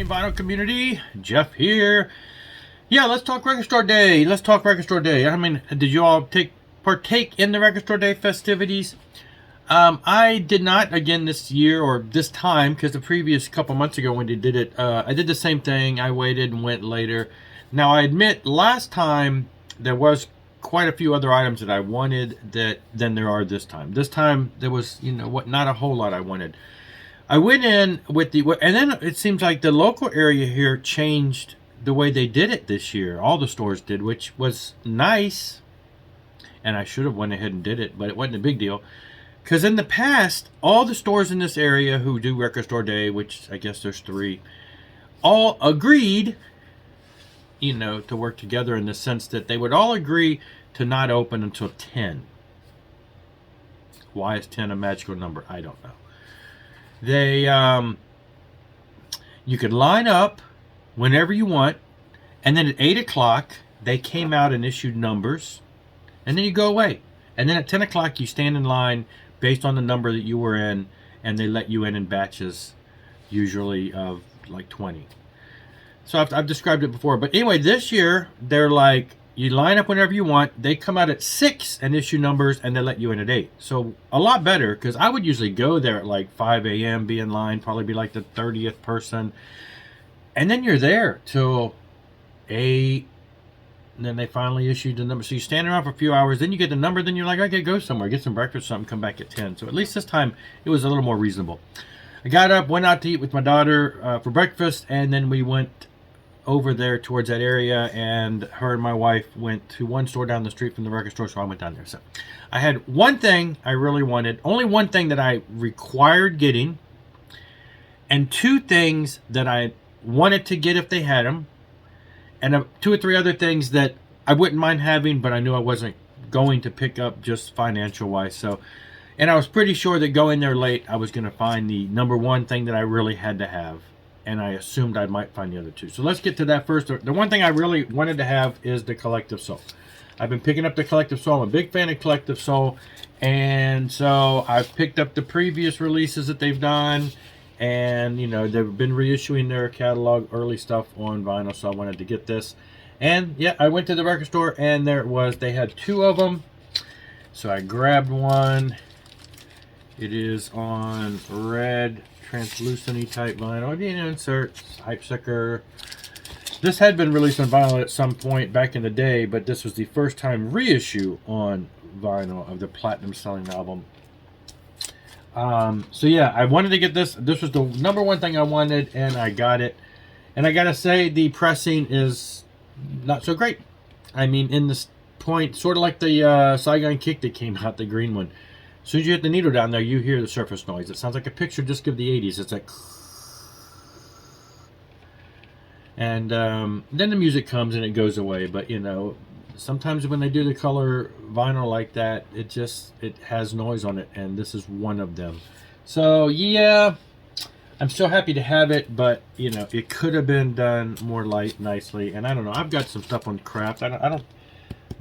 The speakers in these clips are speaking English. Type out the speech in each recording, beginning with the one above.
morning, vinyl community. Jeff here. Yeah, let's talk record store day. Let's talk record store day. I mean, did you all partake in the record store day festivities? I did not again this year or this time, because the previous couple months ago when they did it, I did the same thing. I waited and went later. Now I admit, last time there was quite a few other items that I wanted than there are this time. This time there was, not a whole lot I wanted. I went in with and then it seems like the local area here changed the way they did it this year. All the stores did, which was nice. And I should have went ahead and did it, but it wasn't a big deal. Because in the past, all the stores in this area who do Record Store Day, which I guess there's 3, all agreed, to work together in the sense that they would all agree to not open until 10. Why is 10 a magical number? I don't know. They, you could line up whenever you want, and then at 8 o'clock, they came out and issued numbers, and then you go away. And then at 10 o'clock, you stand in line based on the number that you were in, and they let you in batches, usually of like 20. So I've described it before. But anyway, this year, they're like, you line up whenever you want. They come out at 6 and issue numbers, and they let you in at 8. So a lot better, because I would usually go there at like 5 a.m., be in line, probably be like the 30th person. And then you're there till 8. And then they finally issued the number. So you stand around for a few hours, then you get the number, then you're like, okay, go somewhere, get some breakfast or something, come back at 10. So at least this time, it was a little more reasonable. I got up, went out to eat with my daughter for breakfast, and then we went over there towards that area, and her and my wife went to one store down the street from the record store, so I went down there. So I had one thing I really wanted, only one thing that I required getting, and 2 things that I wanted to get if they had them, and 2 or 3 other things that I wouldn't mind having, but I knew I wasn't going to pick up just financial wise. So, and I was pretty sure that going there late, I was going to find the number 1 thing that I really had to have. And I assumed I might find the other 2. So let's get to that first. The one thing I really wanted to have is the Collective Soul. I've been picking up the Collective Soul. I'm a big fan of Collective Soul. And so I've picked up the previous releases that they've done. And, they've been reissuing their catalog, early stuff on vinyl. So I wanted to get this. And, yeah, I went to the record store, and there it was. They had 2 of them. So I grabbed one. It is on red, translucent type vinyl. Insert, hype sticker. This had been released on vinyl at some point back in the day, but this was the first time reissue on vinyl of the platinum selling album. So yeah, I wanted to get this. This was the number 1 thing I wanted, and I got it. And I gotta say, the pressing is not so great. I mean, in this point, sort of like the Saigon Kick that came out, the green one. As soon as you hit the needle down there, you hear the surface noise. It sounds like a picture disc of the 80s. It's like... And then the music comes and it goes away. But, sometimes when they do the color vinyl like that, it has noise on it. And this is one of them. So, yeah, I'm still happy to have it. But, it could have been done more nicely. And I don't know. I've got some stuff on craft. I don't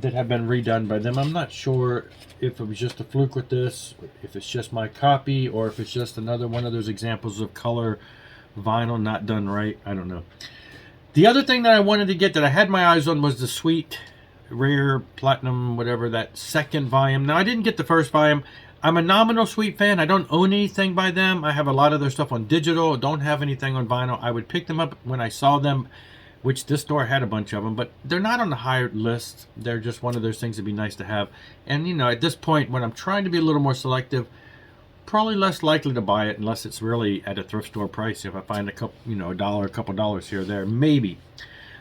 that have been redone by them. I'm not sure if it was just a fluke with this, if it's just my copy, or if it's just another one of those examples of color vinyl not done right. I don't know. The other thing that I wanted to get that I had my eyes on was the Sweet Rare Platinum, whatever, that second volume. Now, I didn't get the first volume. I'm a nominal Sweet fan. I don't own anything by them. I have a lot of their stuff on digital. Don't have anything on vinyl. I would pick them up when I saw them, which this store had a bunch of them, but they're not on the higher list. They're just one of those things that'd be nice to have. And, at this point, when I'm trying to be a little more selective, probably less likely to buy it unless it's really at a thrift store price. If I find a couple, a couple dollars here or there, maybe.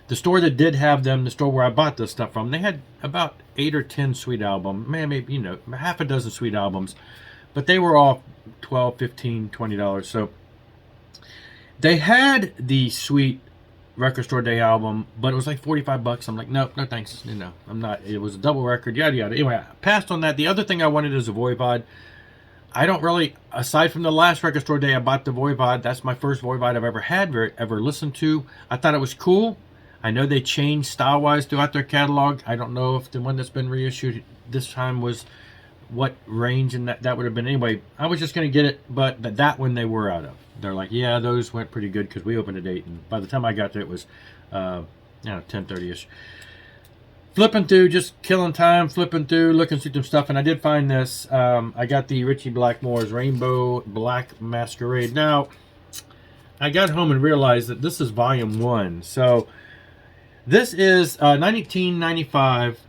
The store that did have them, the store where I bought this stuff from, they had about 8 or 10 Sweet albums, maybe, half a dozen Sweet albums, but they were all $12, $15, $20. So they had the Sweet Record Store Day album, but it was like $45. I'm like, no thanks. I'm not. It was a double record, yada yada. Anyway, I passed on that. The other thing I wanted is a Voivod. I don't really, aside from the last Record Store Day I bought the Voivod. That's my first Voivod I've ever had, ever listened to. I thought it was cool. I know they changed style-wise throughout their catalog. I don't know if the one that's been reissued this time was what range and that would have been. Anyway, I was just going to get it, but that one they were out of. They're like, yeah, those went pretty good because we opened at 8, and by the time I got there, it was 10:30ish. Flipping through, just killing time, flipping through, looking through some stuff, and I did find this. I got the Richie Blackmore's Rainbow Black Masquerade. Now, I got home and realized that this is volume 1. So, this is a 1995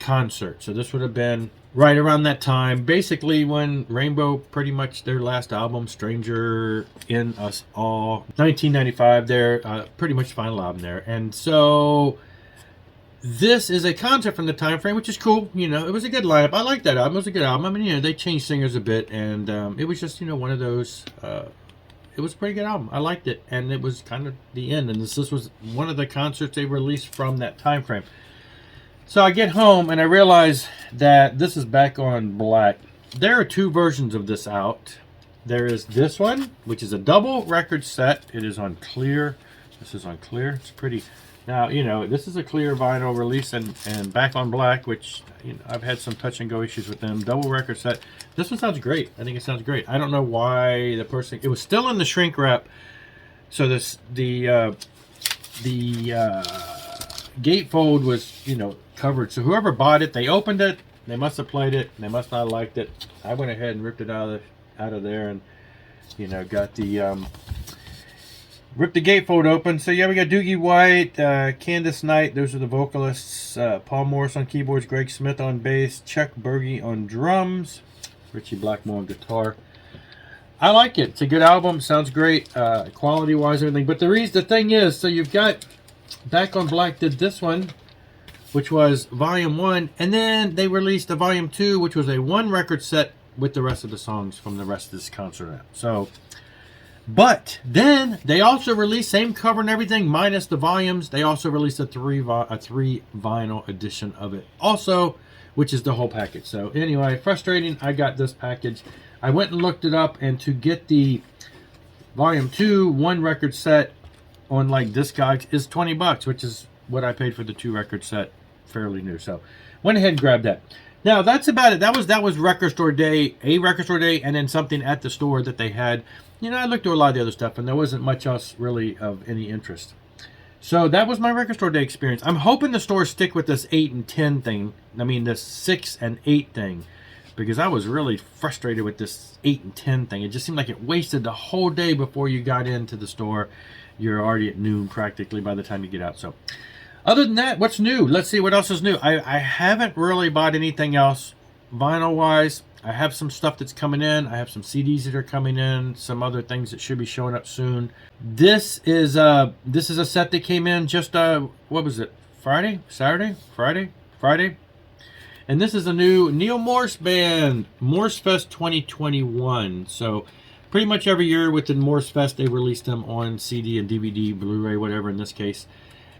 concert. So, this would have been right around that time. Basically, when Rainbow, pretty much their last album, Stranger in Us All. 1995, their pretty much final album there. And so... this is a concert from the time frame, which is cool. You know, it was a good lineup. I like that album. It was a good album. I mean, you know, they changed singers a bit, and it was just, you know, one of those. It was a pretty good album. I liked it, and it was kind of the end. And this was one of the concerts they released from that time frame. So I get home and I realize that this is back on black. There are 2 versions of this out. There is this one, which is a double record set. It is on clear. This is on clear. It's pretty. Now, you know, this is a clear vinyl release and back on black, which, you know, I've had some touch and go issues with them. Double record set. This one sounds great. I think it sounds great. I don't know why the person... it was still in the shrink wrap. So the gatefold was, you know, covered. So whoever bought it, they opened it. They must have played it. They must not have liked it. I went ahead and ripped it out of there and, you know, got the... ripped the gatefold open. So yeah, we got Doogie White, Candace Knight. Those are the vocalists. Paul Morris on keyboards, Greg Smith on bass, Chuck Berge on drums, Richie Blackmore on guitar. I like it. It's a good album. Sounds great, quality-wise, everything. But the thing is, so you've got Back on Black did this one, which was Volume 1, and then they released a Volume 2, which was a 1-record set with the rest of the songs from the rest of this concert. So. But then they also released, same cover and everything, minus the volumes. They also released a 3 vinyl edition of it also, which is the whole package. So anyway, frustrating. I got this package. I went and looked it up, and to get the volume 2 1-record set on like Discogs is $20, which is what I paid for the 2-record set, fairly new. So went ahead and grabbed that. Now that's about it. That was record store day, a record store day, and then something at the store that they had. You know, I looked through a lot of the other stuff, and there wasn't much else really of any interest. So that was my record store day experience. I'm hoping the stores stick with this 8 and 10 thing. I mean, this 6 and 8 thing, because I was really frustrated with this 8 and 10 thing. It just seemed like it wasted the whole day before you got into the store. You're already at noon practically by the time you get out. So other than that, what's new? Let's see what else is new. I haven't really bought anything else vinyl-wise. I have some stuff that's coming in. I have some CDs that are coming in. Some other things that should be showing up soon. This is a set that came in just what was it? Friday? And this is a new Neil Morse band, Morse Fest 2021. So pretty much every year within Morse Fest they release them on CD and DVD, Blu-ray, whatever in this case.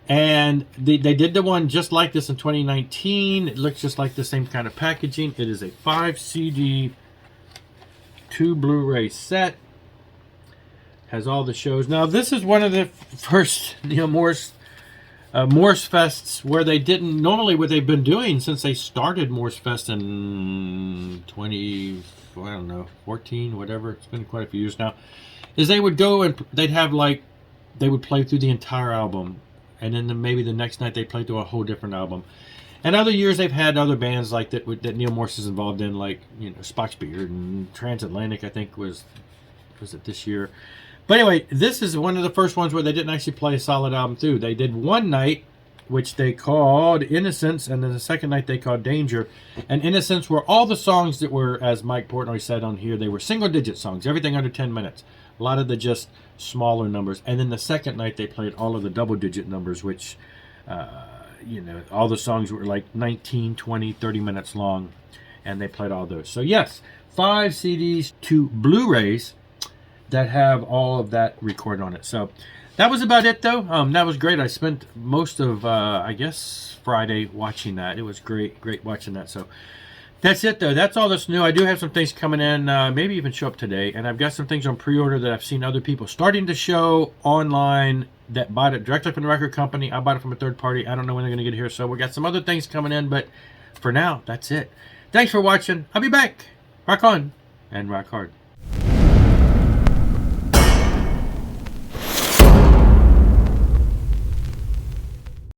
And they did the one just like this in 2019. It looks just like the same kind of packaging. It is a 5 CD, 2 Blu-ray set. Has all the shows. Now, this is one of the first Morse Fests where they didn't... normally what they've been doing since they started Morse Fest in 14, whatever. It's been quite a few years now. Is they would go and they'd have like... they would play through the entire album. And then maybe the next night they play through a whole different album. And other years they've had other bands like that Neil Morse is involved in, like, you know, Spock's Beard and Transatlantic, I think was it this year. But anyway, this is one of the first ones where they didn't actually play a solid album through. They did one night, which they called Innocence, and then the second night they called Danger. And Innocence were all the songs that were, as Mike Portnoy said on here, they were single-digit songs, everything under 10 minutes. A lot of the just smaller numbers. And then the second night they played all of the double-digit numbers, which, you know, all the songs were like 19, 20, 30 minutes long, and they played all those. So yes, 5 CDs, 2 Blu-rays that have all of that recorded on it. So that was about it, though. That was great. I spent most of, I guess, Friday watching that. It was great watching that. So that's it, though. That's all that's new. I do have some things coming in, maybe even show up today. And I've got some things on pre-order that I've seen other people starting to show online that bought it directly from the record company. I bought it from a third party. I don't know when they're going to get here. So we got some other things coming in. But for now, that's it. Thanks for watching. I'll be back. Rock on and rock hard.